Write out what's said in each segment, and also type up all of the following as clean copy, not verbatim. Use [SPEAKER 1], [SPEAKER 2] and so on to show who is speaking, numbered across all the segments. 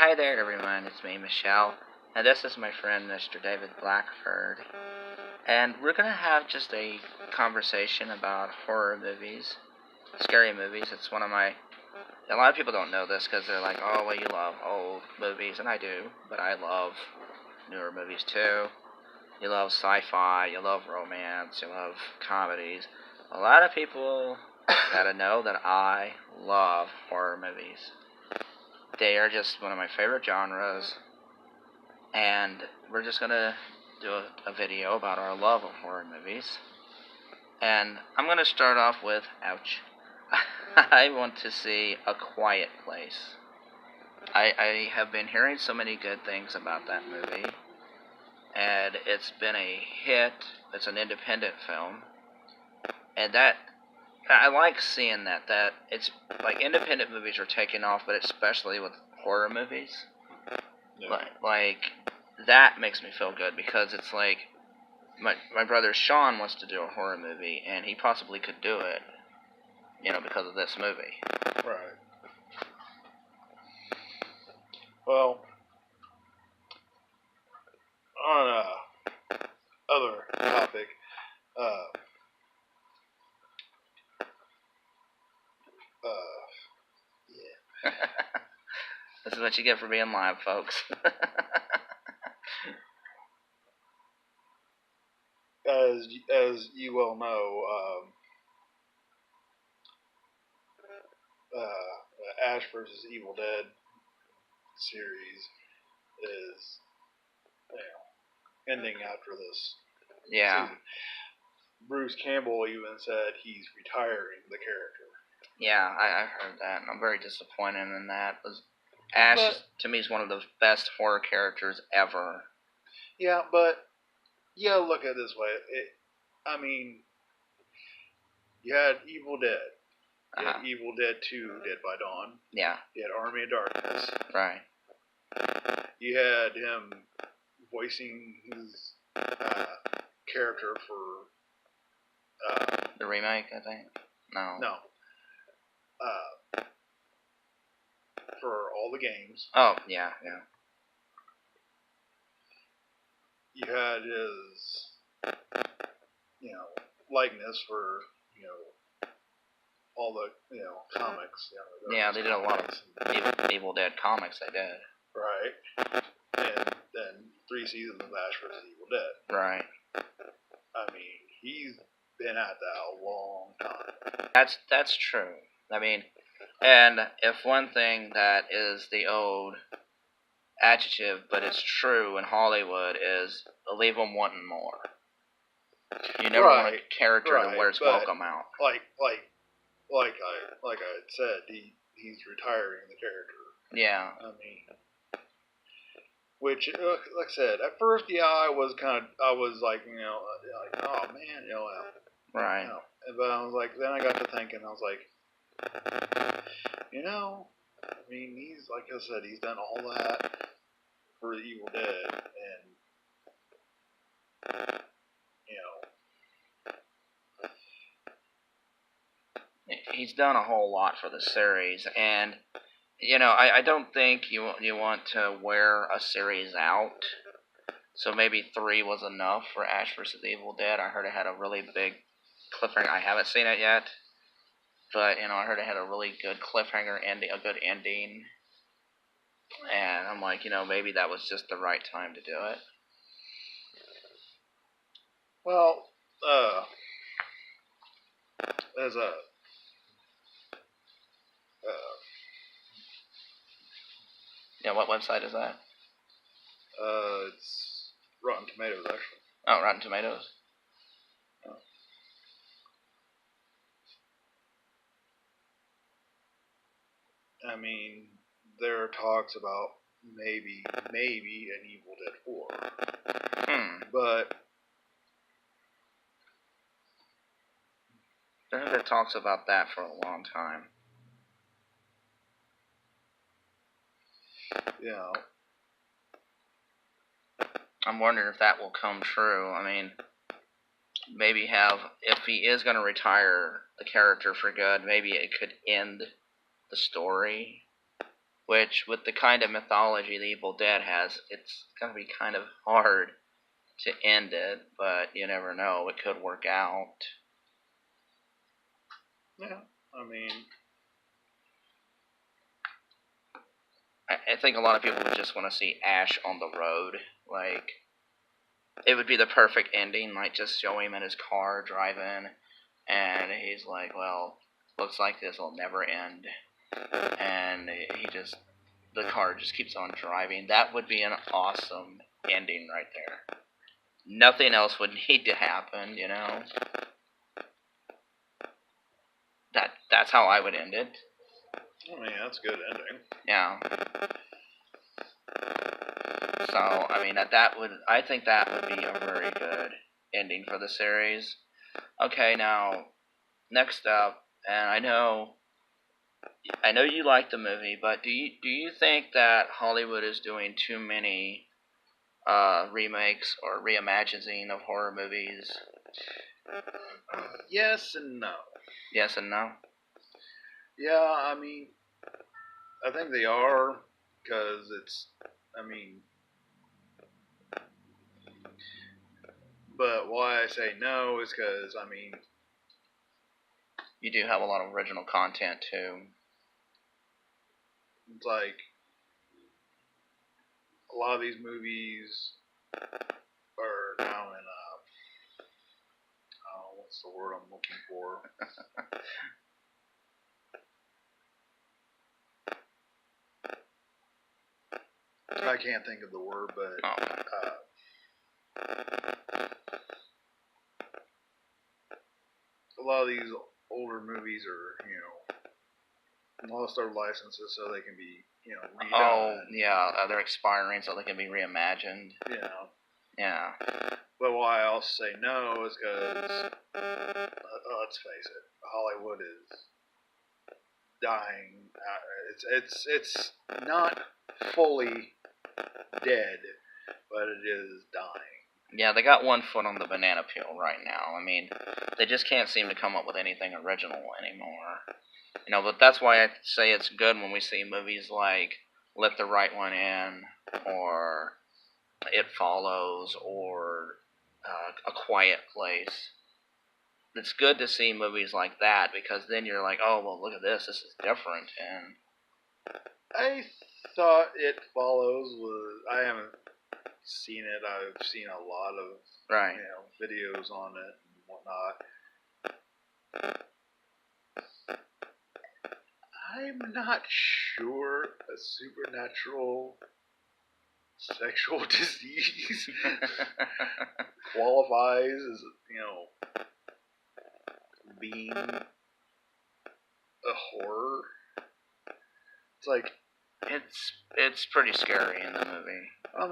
[SPEAKER 1] Hi there, everyone. It's me, Michelle, and this is my friend, Mr. David Blackford. And we're gonna have just a conversation about horror movies, scary movies. It's one of my. A lot of people don't know this because they're like, "Oh, well, you love old movies," and I do, but I love newer movies too. You love sci-fi, you love romance, you love comedies. A lot of people gotta know that I love horror movies. They are just one of my favorite genres, and we're just gonna do a video about our love of horror movies. And I'm gonna start off with, ouch. I want to see A Quiet Place. I have been hearing so many good things about that movie, and it's been a hit. It's an independent film, and that I like seeing that it's like independent movies are taking off, but especially with horror movies.
[SPEAKER 2] Yeah.
[SPEAKER 1] Like that makes me feel good because it's like my brother Sean wants to do a horror movie, and he possibly could do it, because of this movie.
[SPEAKER 2] Right. Well, on other topic, uh, yeah.
[SPEAKER 1] This is what you get for being live, folks.
[SPEAKER 2] As you well know, Ash versus Evil Dead series is, ending after this
[SPEAKER 1] Yeah.
[SPEAKER 2] season. Bruce Campbell even said he's retiring the character.
[SPEAKER 1] Yeah, I heard that, and I'm very disappointed in that. Ash, to me, is one of the best horror characters ever.
[SPEAKER 2] Yeah, but look at it this way. You had Evil Dead. You had Evil Dead 2, Dead by Dawn.
[SPEAKER 1] Yeah.
[SPEAKER 2] You had Army of Darkness.
[SPEAKER 1] Right.
[SPEAKER 2] You had him voicing his character for
[SPEAKER 1] the remake, I think. No.
[SPEAKER 2] For all the games.
[SPEAKER 1] Oh, yeah.
[SPEAKER 2] You had his, likeness for, all the, comics.
[SPEAKER 1] Yeah, they did a lot of Evil Dead comics, they did.
[SPEAKER 2] Right. And then 3 seasons of Ash vs. Evil Dead.
[SPEAKER 1] Right.
[SPEAKER 2] He's been at that a long time.
[SPEAKER 1] That's true. And if one thing that is the old adjective, but it's true in Hollywood, is leave them wanting more. You never want a character to wear its welcome out.
[SPEAKER 2] Like I said, he's retiring the character.
[SPEAKER 1] Yeah.
[SPEAKER 2] Which, like I said, at first, I was like, oh man,
[SPEAKER 1] Right.
[SPEAKER 2] But I was like, then I got to thinking, I was like, he's, like I said, he's done all that for the Evil Dead, and
[SPEAKER 1] he's done a whole lot for the series, and I don't think you want to wear a series out. So maybe 3 was enough for Ash vs. Evil Dead. I heard it had a really big cliffhanger. I haven't seen it yet, but I heard it had a really good cliffhanger ending, a good ending, and I'm like, maybe that was just the right time to do it.
[SPEAKER 2] Well, as a
[SPEAKER 1] what website is that?
[SPEAKER 2] It's Rotten Tomatoes, actually.
[SPEAKER 1] Oh, Rotten Tomatoes.
[SPEAKER 2] There are talks about maybe an Evil Dead 4. But
[SPEAKER 1] there have been talks about that for a long time. I'm wondering if that will come true. Maybe if he is going to retire the character for good, maybe it could end the story. which with the kind of mythology the Evil Dead has, it's gonna be kind of hard to end it, but you never know, it could work out.
[SPEAKER 2] Yeah, I mean,
[SPEAKER 1] I think a lot of people would just want to see Ash on the road. Like, it would be the perfect ending, like just show him in his car driving, and he's like, well, looks like this will never end. And the car just keeps on driving. That would be an awesome ending right there. Nothing else would need to happen, you know? That's how I would end it.
[SPEAKER 2] I mean, that's a good ending.
[SPEAKER 1] Yeah. So, I mean, I think that would be a very good ending for the series. Okay, now, next up, and I know you like the movie, but do you think that Hollywood is doing too many remakes or reimagining of horror movies?
[SPEAKER 2] Yes and no.
[SPEAKER 1] Yes and no?
[SPEAKER 2] Yeah, I mean, I think they are, because but why I say no is because,
[SPEAKER 1] you do have a lot of original content too.
[SPEAKER 2] it's like, a lot of these movies are now in, what's the word I'm looking for? I can't think of the word, but a lot of these older movies are, lost their licenses so they can be, redone.
[SPEAKER 1] Oh, yeah, they're expiring so they can be reimagined. Yeah.
[SPEAKER 2] But why I also say no is because, let's face it, Hollywood is dying. It's not fully dead, but it is dying.
[SPEAKER 1] Yeah, they got one foot on the banana peel right now. I mean, they just can't seem to come up with anything original anymore. But that's why I say it's good when we see movies like Let the Right One In, or It Follows, or A Quiet Place. It's good to see movies like that, because then you're like, oh, well, look at this is different. And
[SPEAKER 2] I thought It Follows I haven't seen it. I've seen a lot of videos on it and whatnot. I'm not sure a supernatural sexual disease qualifies as, being a horror. It's like,
[SPEAKER 1] it's pretty scary in the movie.
[SPEAKER 2] Don't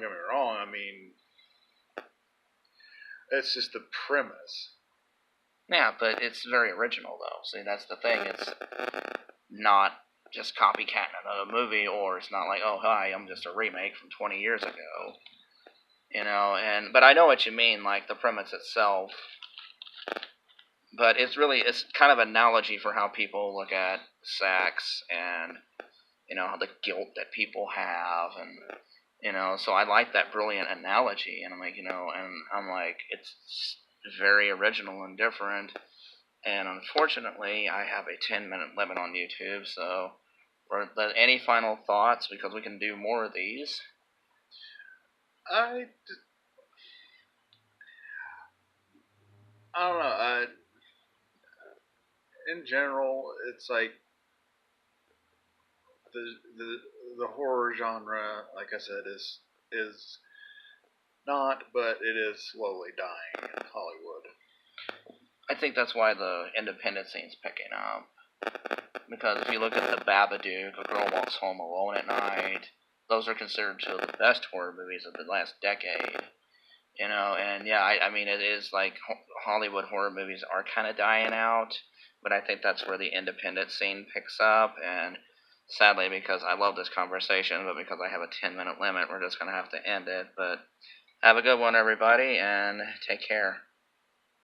[SPEAKER 2] get me wrong. It's just the premise.
[SPEAKER 1] Yeah, but it's very original, though. See, that's the thing. It's not just copycatting another movie, or it's not like, oh, hi, I'm just a remake from 20 years ago. But I know what you mean, like the premise itself. But it's kind of an analogy for how people look at sex and, the guilt that people have, and, so I like that brilliant analogy, and I'm like, it's very original and different. And unfortunately, I have a 10-minute limit on YouTube, so any final thoughts? Because we can do more of these.
[SPEAKER 2] I don't know. In general, it's like the horror genre, like I said, is not, but it is slowly dying in Hollywood.
[SPEAKER 1] I think that's why the independent scene's picking up. Because if you look at The Babadook, A Girl Walks Home Alone at Night, those are considered two of the best horror movies of the last decade. And yeah, I mean, it is like Hollywood horror movies are kind of dying out, but I think that's where the independent scene picks up. And sadly, because I love this conversation, but because I have a 10-minute limit, we're just going to have to end it. But have a good one, everybody, and take care.